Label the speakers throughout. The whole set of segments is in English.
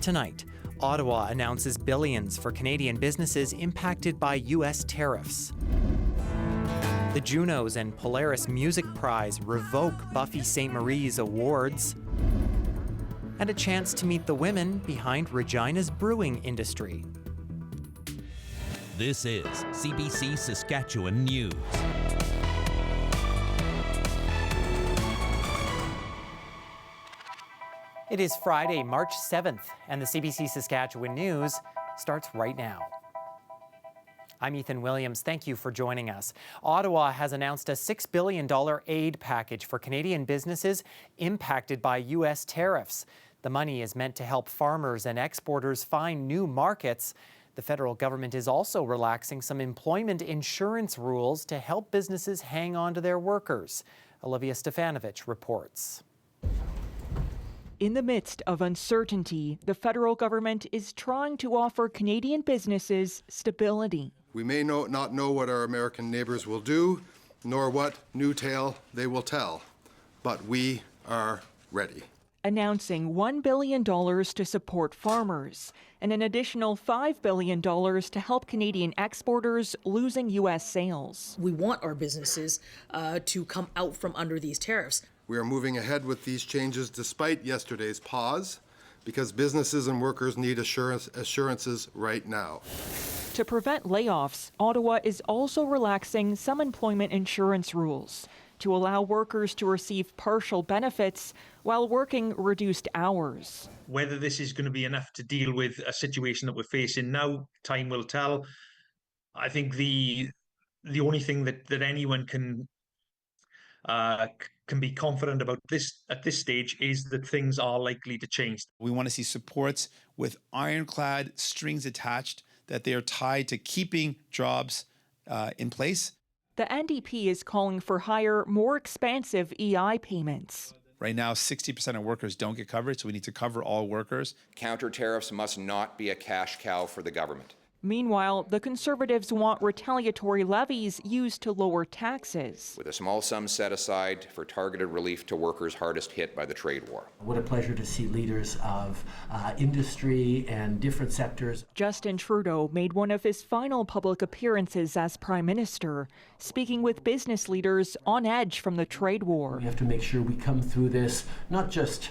Speaker 1: Tonight, Ottawa announces billions for Canadian businesses impacted by U.S. tariffs. The Junos and Polaris Music Prize revoke Buffy Sainte-Marie's awards. And a chance to meet the women behind Regina's brewing industry.
Speaker 2: This is CBC Saskatchewan News.
Speaker 1: It is Friday, March 7th, and the CBC Saskatchewan News starts right now. I'm Ethan Williams. Thank you for joining us. Ottawa has announced a $6 billion aid package for Canadian businesses impacted by U.S. tariffs. The money is meant to help farmers and exporters find new markets. The federal government is also relaxing some employment insurance rules to help businesses hang on to their workers. Olivia Stefanovich reports.
Speaker 3: In the midst of uncertainty, the federal government is trying to offer Canadian businesses stability.
Speaker 4: We may not know what our American neighbors will do, nor what new tale they will tell, but we are ready.
Speaker 3: Announcing $1 billion to support farmers and an additional $5 billion to help Canadian exporters losing U.S. sales.
Speaker 5: We want our businesses to come out from under these tariffs.
Speaker 4: We are moving ahead with these changes despite yesterday's pause, because businesses and workers need assurances right now.
Speaker 3: To prevent layoffs, Ottawa is also relaxing some employment insurance rules to allow workers to receive partial benefits while working reduced hours.
Speaker 6: Whether this is going to be enough to deal with a situation that we're facing now, time will tell. I think the only thing that anyone can be confident about this at this stage is that things are likely to change.
Speaker 7: We want to see supports with ironclad strings attached, that they are tied to keeping jobs in place.
Speaker 3: The NDP is calling for higher, more expansive EI payments.
Speaker 7: Right now, 60% of workers don't get coverage, so we need to cover all workers.
Speaker 8: Counter tariffs must not be a cash cow for the government.
Speaker 3: Meanwhile, the Conservatives want retaliatory levies used to lower taxes.
Speaker 8: With a small sum set aside for targeted relief to workers hardest hit by the trade war.
Speaker 9: What a pleasure to see leaders of industry and different sectors.
Speaker 3: Justin Trudeau made one of his final public appearances as Prime Minister, speaking with business leaders on edge from the trade war.
Speaker 9: We have to make sure we come through this not just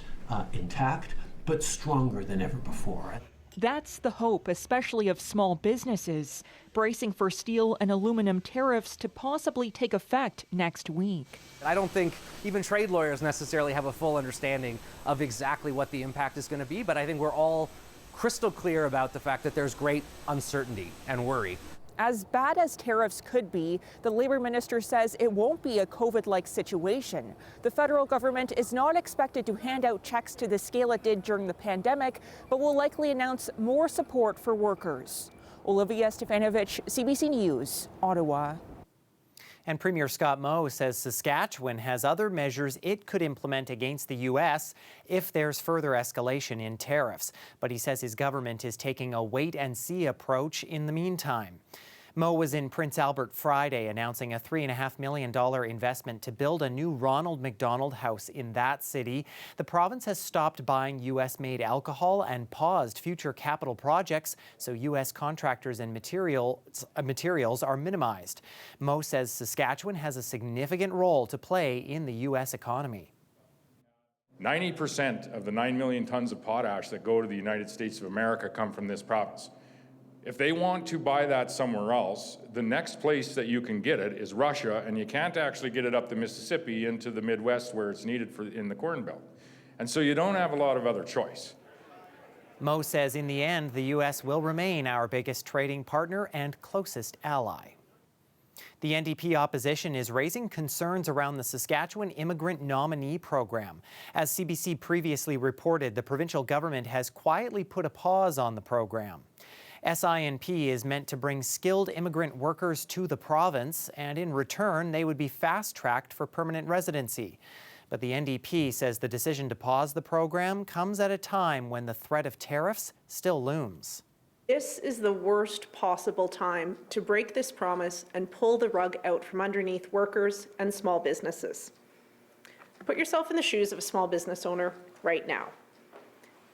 Speaker 9: intact, but stronger than ever before.
Speaker 3: That's the hope, especially of small businesses, bracing for steel and aluminum tariffs to possibly take effect next week.
Speaker 10: I don't think even trade lawyers necessarily have a full understanding of exactly what the impact is going to be, but I think we're all crystal clear about the fact that there's great uncertainty and worry.
Speaker 3: As bad as tariffs could be, the Labour Minister says it won't be a COVID-like situation. The federal government is not expected to hand out checks to the scale it did during the pandemic, but will likely announce more support for workers. Olivia Stefanovich, CBC News, Ottawa.
Speaker 1: And Premier Scott Moe says Saskatchewan has other measures it could implement against the U.S. if there's further escalation in tariffs. But he says his government is taking a wait-and-see approach in the meantime. Moe was in Prince Albert Friday announcing a $3.5 million investment to build a new Ronald McDonald House in that city. The province has stopped buying U.S.-made alcohol and paused future capital projects so U.S. contractors and materials are minimized. Moe says Saskatchewan has a significant role to play in the U.S. economy.
Speaker 11: 90% of the 9 million tons of potash that go to the United States of America come from this province. If they want to buy that somewhere else, the next place that you can get it is Russia, and you can't actually get it up the Mississippi into the Midwest where it's needed in the Corn Belt. And so you don't have a lot of other choice.
Speaker 1: Moe says in the end, the U.S. will remain our biggest trading partner and closest ally. The NDP opposition is raising concerns around the Saskatchewan Immigrant Nominee Program. As CBC previously reported, the provincial government has quietly put a pause on the program. SINP is meant to bring skilled immigrant workers to the province, and in return, they would be fast-tracked for permanent residency. But the NDP says the decision to pause the program comes at a time when the threat of tariffs still looms.
Speaker 12: This is the worst possible time to break this promise and pull the rug out from underneath workers and small businesses. Put yourself in the shoes of a small business owner right now.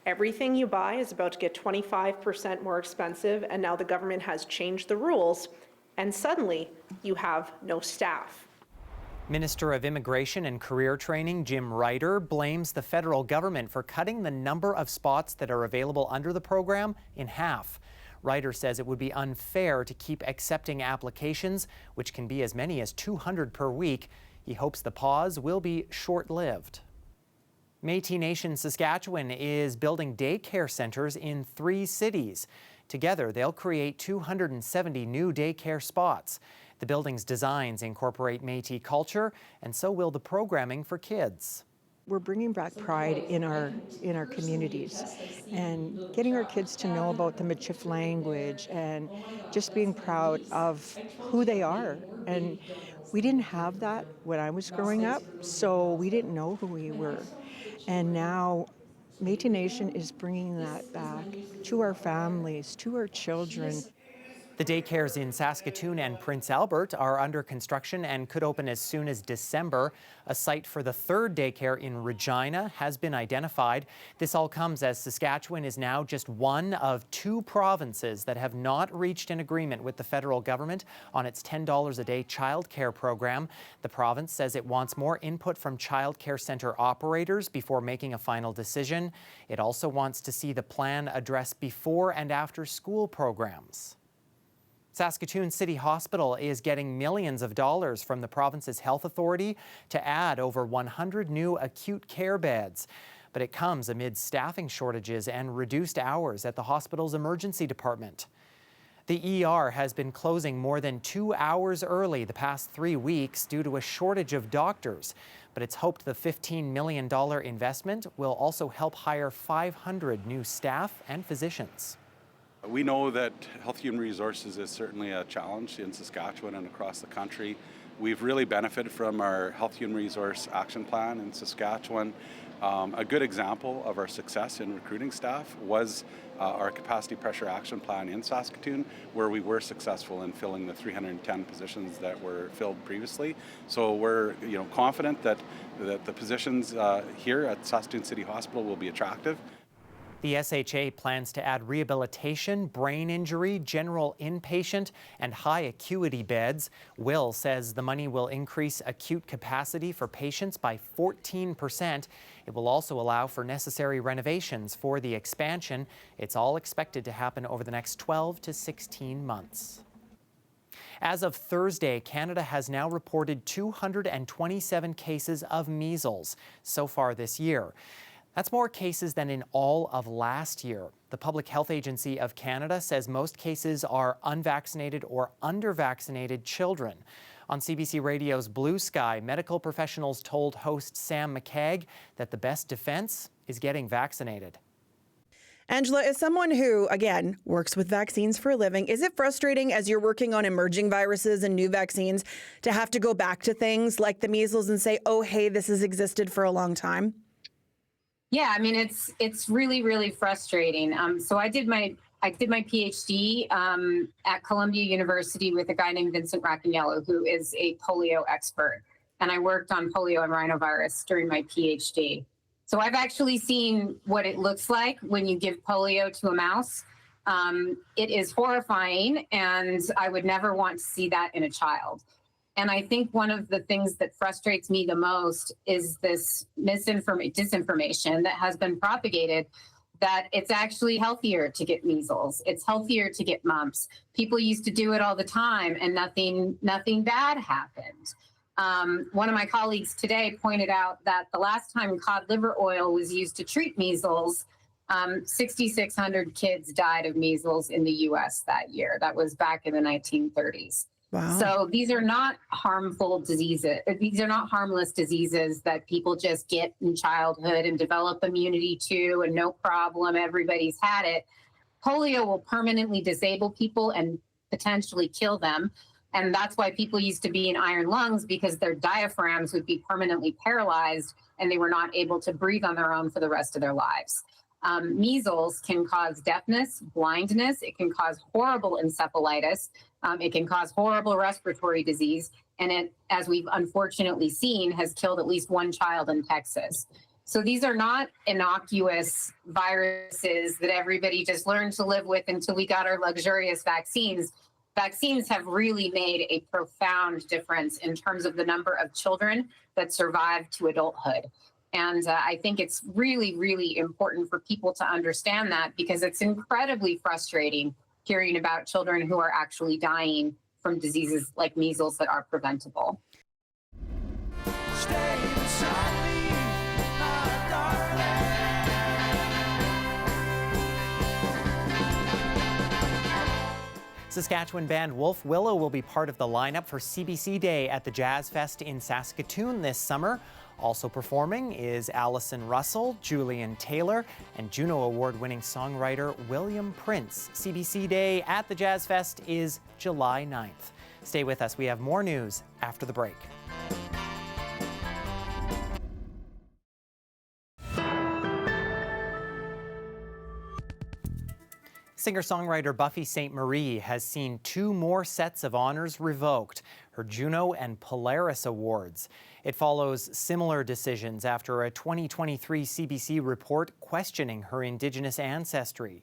Speaker 12: Everything you buy is about to get 25% more expensive, and now the government has changed the rules, and suddenly you have no staff.
Speaker 1: Minister of Immigration and Career Training Jim Ryder blames the federal government for cutting the number of spots that are available under the program in half. Ryder says it would be unfair to keep accepting applications, which can be as many as 200 per week. He hopes the pause will be short-lived. Métis Nation Saskatchewan is building daycare centers in 3 cities. Together, they'll create 270 new daycare spots. The building's designs incorporate Métis culture, and so will the programming for kids.
Speaker 13: We're bringing back pride in our communities and getting our kids to know about the Michif language and just being proud of who they are. And we didn't have that when I was growing up, so we didn't know who we were. And now Métis Nation is bringing that back to our families, to our children.
Speaker 1: The daycares in Saskatoon and Prince Albert are under construction and could open as soon as December. A site for the 3rd daycare in Regina has been identified. This all comes as Saskatchewan is now just one of 2 provinces that have not reached an agreement with the federal government on its $10 a day childcare program. The province says it wants more input from childcare center operators before making a final decision. It also wants to see the plan address before and after school programs. Saskatoon City Hospital is getting millions of dollars from the province's health authority to add over 100 new acute care beds. But it comes amid staffing shortages and reduced hours at the hospital's emergency department. The ER has been closing more than 2 hours early the past 3 weeks due to a shortage of doctors. But it's hoped the $15 million investment will also help hire 500 new staff and physicians.
Speaker 14: We know that health human resources is certainly a challenge in Saskatchewan and across the country. We've really benefited from our health human resource action plan in Saskatchewan. A good example of our success in recruiting staff was our capacity pressure action plan in Saskatoon, where we were successful in filling the 310 positions that were filled previously. So we're confident that the positions here at Saskatoon City Hospital will be attractive.
Speaker 1: The SHA plans to add rehabilitation, brain injury, general inpatient, and high acuity beds. Will says the money will increase acute capacity for patients by 14%. It will also allow for necessary renovations for the expansion. It's all expected to happen over the next 12 to 16 months. As of Thursday, Canada has now reported 227 cases of measles so far this year. That's more cases than in all of last year. The Public Health Agency of Canada says most cases are unvaccinated or under-vaccinated children. On CBC Radio's Blue Sky, medical professionals told host Sam McCagg that the best defense is getting vaccinated.
Speaker 15: Angela, as someone who, again, works with vaccines for a living, is it frustrating as you're working on emerging viruses and new vaccines to have to go back to things like the measles and say, oh, hey, this has existed for a long time?
Speaker 16: Yeah, I mean, it's really, really frustrating. So I did my PhD at Columbia University with a guy named Vincent Racaniello, who is a polio expert. And I worked on polio and rhinovirus during my PhD. So I've actually seen what it looks like when you give polio to a mouse. It is horrifying, and I would never want to see that in a child. And I think one of the things that frustrates me the most is this disinformation that has been propagated, that it's actually healthier to get measles. It's healthier to get mumps. People used to do it all the time and nothing bad happened. One of my colleagues today pointed out that the last time cod liver oil was used to treat measles, 6,600 kids died of measles in the US that year. That was back in the 1930s.
Speaker 15: Wow.
Speaker 16: So these are not harmful diseases. These are not harmless diseases that people just get in childhood and develop immunity to, and no problem, everybody's had it. Polio will permanently disable people and potentially kill them. And that's why people used to be in iron lungs, because their diaphragms would be permanently paralyzed and they were not able to breathe on their own for the rest of their lives. Measles can cause deafness, blindness. It can cause horrible encephalitis. It can cause horrible respiratory disease. And it, as we've unfortunately seen, has killed at least one child in Texas. So these are not innocuous viruses that everybody just learned to live with until we got our luxurious vaccines. Vaccines have really made a profound difference in terms of the number of children that survive to adulthood. And I think it's really, really important for people to understand that, because it's incredibly frustrating hearing about children who are actually dying from diseases like measles that are preventable.
Speaker 17: Stay inside me, my darling.
Speaker 1: Saskatchewan band Wolf Willow will be part of the lineup for CBC Day at the JazzFest in Saskatoon this summer. Also performing is Allison Russell, Julian Taylor, and Juno Award-winning songwriter William Prince. CBC Day at the JazzFest is July 9th. Stay with us. We have more news after the break. Singer-songwriter Buffy Sainte-Marie has seen 2 more sets of honors revoked, her Juno and Polaris awards. It follows similar decisions after a 2023 CBC report questioning her Indigenous ancestry.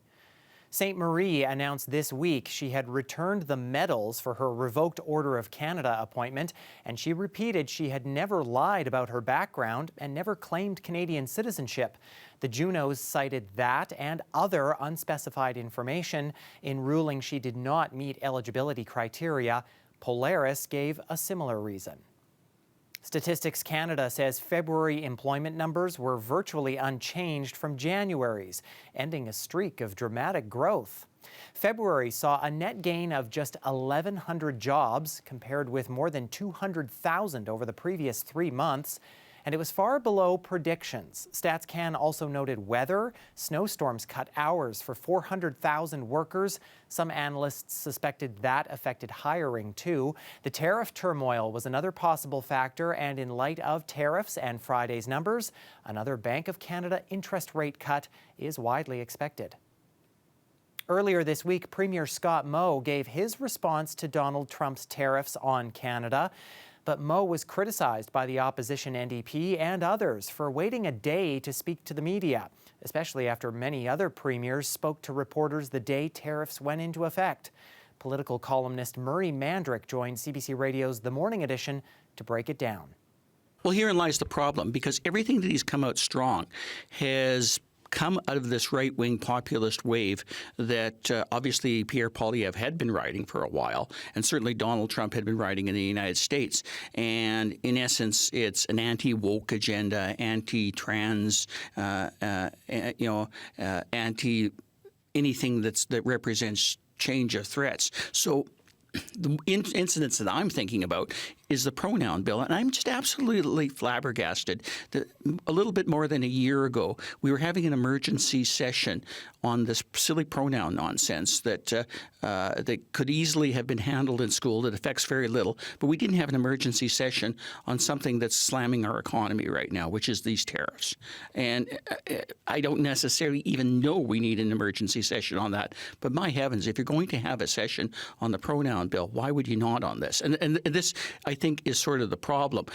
Speaker 1: Sainte-Marie announced this week she had returned the medals for her revoked Order of Canada appointment, and she repeated she had never lied about her background and never claimed Canadian citizenship. The Junos cited that and other unspecified information in ruling she did not meet eligibility criteria. Polaris gave a similar reason. Statistics Canada says February employment numbers were virtually unchanged from January's, ending a streak of dramatic growth. February saw a net gain of just 1,100 jobs, compared with more than 200,000 over the previous 3 months. And it was far below predictions. StatsCan also noted weather. Snowstorms cut hours for 400,000 workers. Some analysts suspected that affected hiring too. The tariff turmoil was another possible factor, and in light of tariffs and Friday's numbers, another Bank of Canada interest rate cut is widely expected. Earlier this week, Premier Scott Moe gave his response to Donald Trump's tariffs on Canada. But Moe was criticized by the opposition NDP and others for waiting a day to speak to the media, especially after many other premiers spoke to reporters the day tariffs went into effect. Political columnist Murray Mandrick joined CBC Radio's The Morning Edition to break it down.
Speaker 18: Well, herein lies the problem, because everything that he's come out strong has come out of this right-wing populist wave that obviously Pierre Poilievre had been riding for a while, and certainly Donald Trump had been riding in the United States. And in essence, it's an anti-woke agenda, anti-trans, anti anything that represents change of threats. So the incidents that I'm thinking about is the pronoun bill. And I'm just absolutely flabbergasted that a little bit more than a year ago, we were having an emergency session on this silly pronoun nonsense that could easily have been handled in school, that affects very little. But we didn't have an emergency session on something that's slamming our economy right now, which is these tariffs. And I don't necessarily even know we need an emergency session on that. But my heavens, if you're going to have a session on the pronoun bill, why would you not on this? And this, I think, is sort of the problem.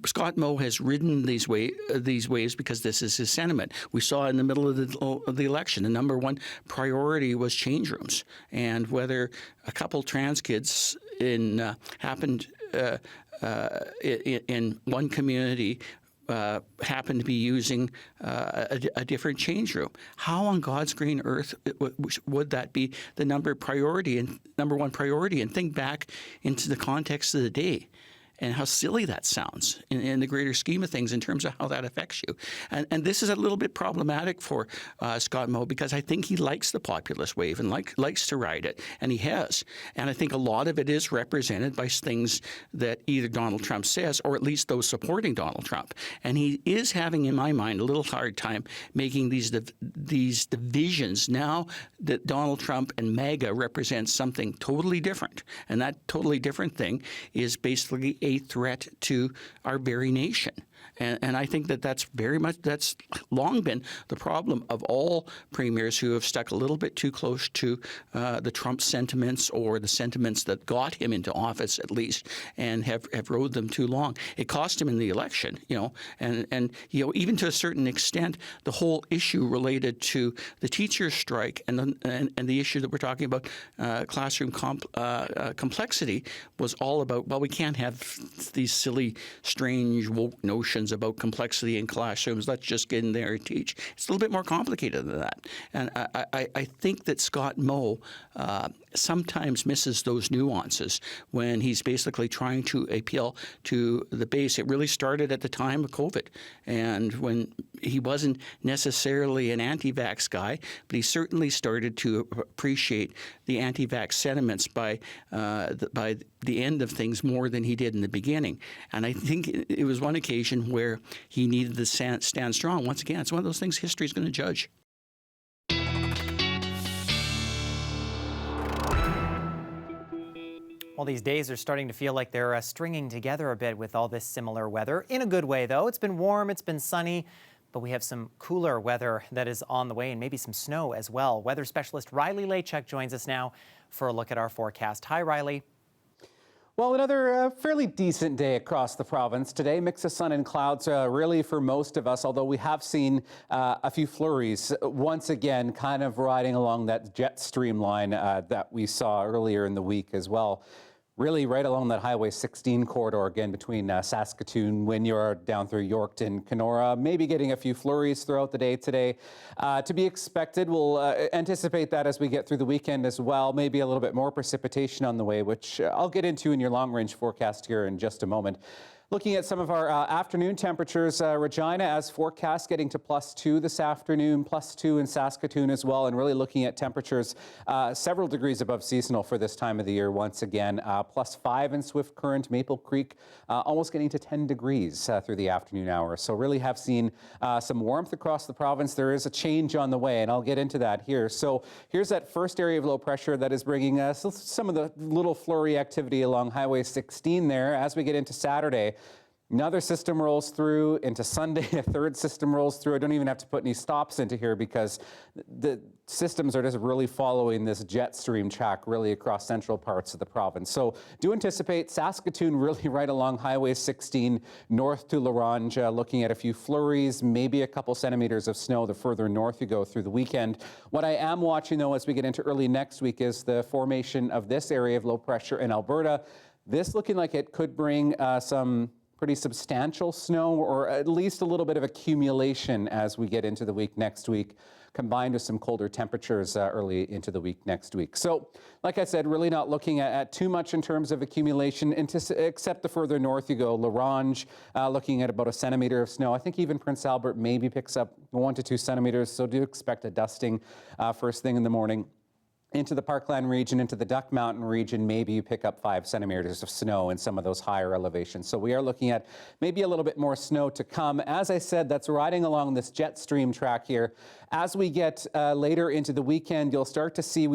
Speaker 18: Scott Moe has ridden these waves because this is his sentiment. We saw in the middle of the election, the number one priority was change rooms, and whether a couple trans kids happened in one community happened to be using a different change room. How on God's green earth would that be the number one priority? And think back into the context of the day and how silly that sounds in the greater scheme of things in terms of how that affects you. And this is a little bit problematic for Scott Moe, because I think he likes the populist wave and likes to ride it, and he has. And I think a lot of it is represented by things that either Donald Trump says, or at least those supporting Donald Trump. And he is having, in my mind, a little hard time making these divisions now that Donald Trump and MAGA represent something totally different. And that totally different thing is basically a threat to our very nation. And I think that's long been the problem of all premiers who have stuck a little bit too close to the Trump sentiments, or the sentiments that got him into office at least, and have rode them too long. It cost him in the election, and even to a certain extent, the whole issue related to the teachers' strike and the issue that we're talking about, classroom complexity, was all about, well, we can't have these silly, strange, woke notions about complexity in classrooms. Let's just get in there and teach. It's a little bit more complicated than that. And I think that Scott Moe sometimes misses those nuances when he's basically trying to appeal to the base. It really started at the time of COVID, and when he wasn't necessarily an anti-vax guy, but he certainly started to appreciate the anti-vax sentiments by the end of things more than he did in the beginning. And I think it was one occasion where he needed to stand strong. Once again, it's one of those things history is going to judge.
Speaker 1: Well, these days are starting to feel like they're stringing together a bit with all this similar weather. In a good way, though. It's been warm, it's been sunny, but we have some cooler weather that is on the way, and maybe some snow as well. Weather specialist Riley Lachuk joins us now for a look at our forecast. Hi, Riley.
Speaker 19: Well, another fairly decent day across the province today. Mix of sun and clouds really for most of us, although we have seen a few flurries once again, kind of riding along that jet stream line that we saw earlier in the week as well. Really right along that Highway 16 corridor again between Saskatoon, Wynyard, down through Yorkton, Kenora. Maybe getting a few flurries throughout the day today. To be expected, we'll anticipate that as we get through the weekend as well. Maybe a little bit more precipitation on the way, which I'll get into in your long-range forecast here in just a moment. Looking at some of our afternoon temperatures, Regina as forecast getting to +2 this afternoon, +2 in Saskatoon as well, and really looking at temperatures several degrees above seasonal for this time of the year once again. +5 in Swift Current, Maple Creek, almost getting to 10 degrees through the afternoon hours. So really have seen some warmth across the province. There is a change on the way, and I'll get into that here. So here's that first area of low pressure that is bringing some of the little flurry activity along Highway 16 there. As we get into Saturday, another system rolls through into Sunday, a third system rolls through. I don't even have to put any stops into here because the systems are just really following this jet stream track really across central parts of the province. So do anticipate Saskatoon really right along Highway 16 north to La Ronge, looking at a few flurries, maybe a couple centimeters of snow the further north you go through the weekend. What I am watching though as we get into early next week is the formation of this area of low pressure in Alberta. This looking like it could bring some pretty substantial snow, or at least a little bit of accumulation as we get into the week next week, combined with some colder temperatures early into the week next week. So, like I said, really not looking at too much in terms of accumulation, except the further north you go. La Ronge, looking at about a centimeter of snow. I think even Prince Albert maybe picks up 1 to 2 centimeters, so do expect a dusting first thing in the morning. Into the Parkland region, into the Duck Mountain region, maybe you pick up 5 centimeters of snow in some of those higher elevations. So we are looking at maybe a little bit more snow to come. As I said, that's riding along this jet stream track here. As we get later into the weekend, you'll start to see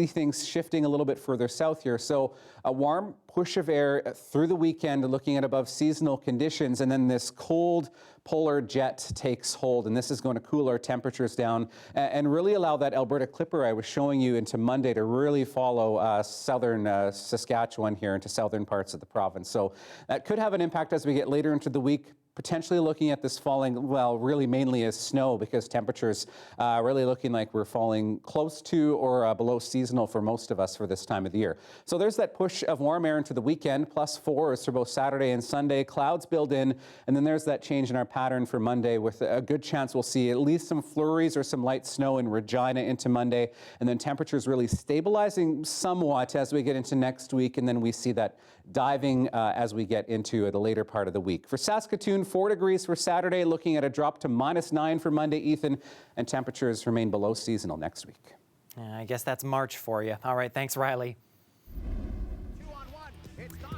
Speaker 19: things shifting a little bit further south here. So a warm push of air through the weekend, looking at above seasonal conditions, and then this cold polar jet takes hold, and this is going to cool our temperatures down and really allow that Alberta clipper I was showing you into Monday to really follow southern Saskatchewan here into southern parts of the province. So that could have an impact as we get later into the week. Potentially looking at this falling, well, really mainly as snow, because temperatures really looking like we're falling close to or below seasonal for most of us for this time of the year. So there's that push of warm air into the weekend. +4 is for both Saturday and Sunday. Clouds build in, and then there's that change in our pattern for Monday with a good chance we'll see at least some flurries or some light snow in Regina into Monday, and then temperatures really stabilizing somewhat as we get into next week, and then we see that diving as we get into the later part of the week. For Saskatoon, 4 degrees for Saturday, looking at a drop to -9 for Monday, Ethan, and temperatures remain below seasonal next week.
Speaker 1: I guess that's March for you. All right, thanks, Riley.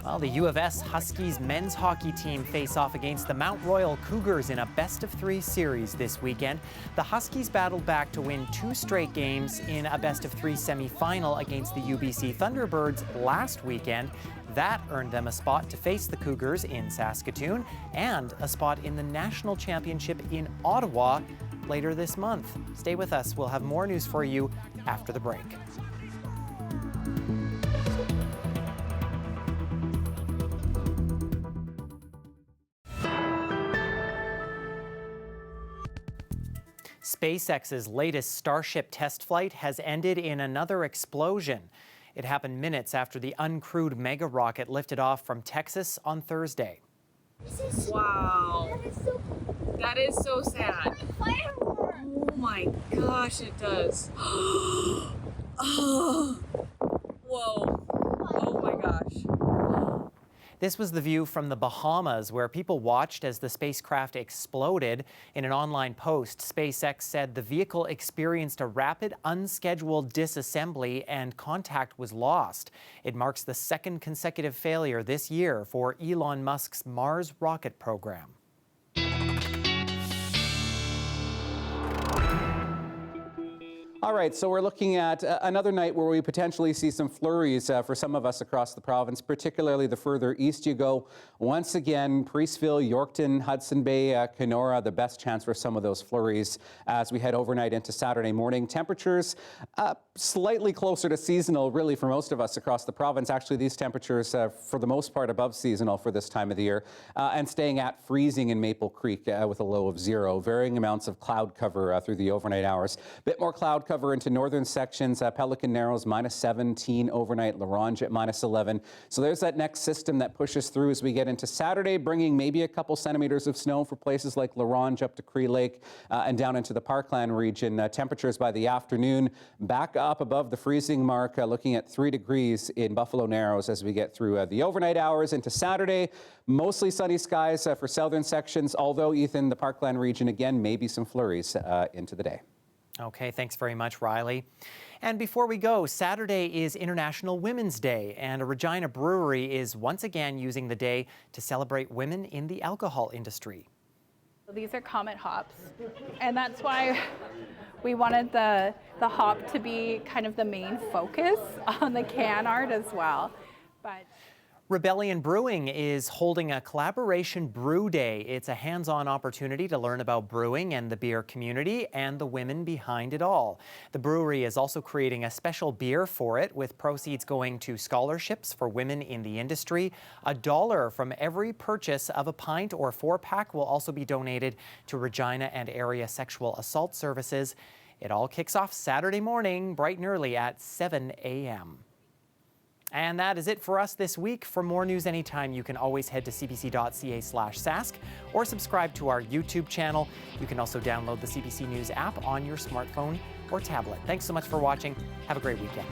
Speaker 1: Well, the U of S Huskies men's hockey team face off against the Mount Royal Cougars in a best-of-3 series this weekend. The Huskies battled back to win 2 straight games in a best-of-3 semifinal against the UBC Thunderbirds last weekend. That earned them a spot to face the Cougars in Saskatoon and a spot in the National Championship in Ottawa later this month. Stay with us. We'll have more news for you after the break. SpaceX's latest Starship test flight has ended in another explosion. It happened minutes after the uncrewed mega rocket lifted off from Texas on Thursday.
Speaker 20: Wow. That is so sad. Oh my gosh, it does. Oh. Whoa. Oh my gosh.
Speaker 1: This was the view from the Bahamas, where people watched as the spacecraft exploded. In an online post, SpaceX said the vehicle experienced a rapid, unscheduled disassembly and contact was lost. It marks the second consecutive failure this year for Elon Musk's Mars rocket program.
Speaker 19: All right, so we're looking at another night where we potentially see some flurries for some of us across the province, particularly the further east you go. Once again, Priestville, Yorkton, Hudson Bay, Kenora, the best chance for some of those flurries as we head overnight into Saturday morning. Temperatures slightly closer to seasonal, really, for most of us across the province. Actually, these temperatures, for the most part, above seasonal for this time of the year, and staying at freezing in Maple Creek with a low of 0. Varying amounts of cloud cover through the overnight hours. Bit more cloud cover into northern sections. Pelican Narrows -17 overnight, La Ronge at -11. So there's that next system that pushes through as we get into Saturday, bringing maybe a couple centimeters of snow for places like La Ronge up to Cree Lake and down into the Parkland region. Temperatures by the afternoon back up above the freezing mark, looking at 3 degrees in Buffalo Narrows as we get through the overnight hours into Saturday. Mostly sunny skies for southern sections, although, Ethan, the Parkland region, again, maybe some flurries into the day.
Speaker 1: Okay, thanks very much, Riley. And before we go, Saturday is International Women's Day, and a Regina brewery is once again using the day to celebrate women in the alcohol industry.
Speaker 21: These are Comet hops, and that's why we wanted the hop to be kind of the main focus on the can art as well. But
Speaker 1: Rebellion Brewing is holding a collaboration brew day. It's a hands-on opportunity to learn about brewing and the beer community and the women behind it all. The brewery is also creating a special beer for it, with proceeds going to scholarships for women in the industry. $1 from every purchase of a pint or 4-pack will also be donated to Regina and area sexual assault services. It all kicks off Saturday morning, bright and early at 7 a.m. And that is it for us this week. For more news anytime, you can always head to cbc.ca/sask or subscribe to our YouTube channel. You can also download the CBC News app on your smartphone or tablet. Thanks so much for watching. Have a great weekend.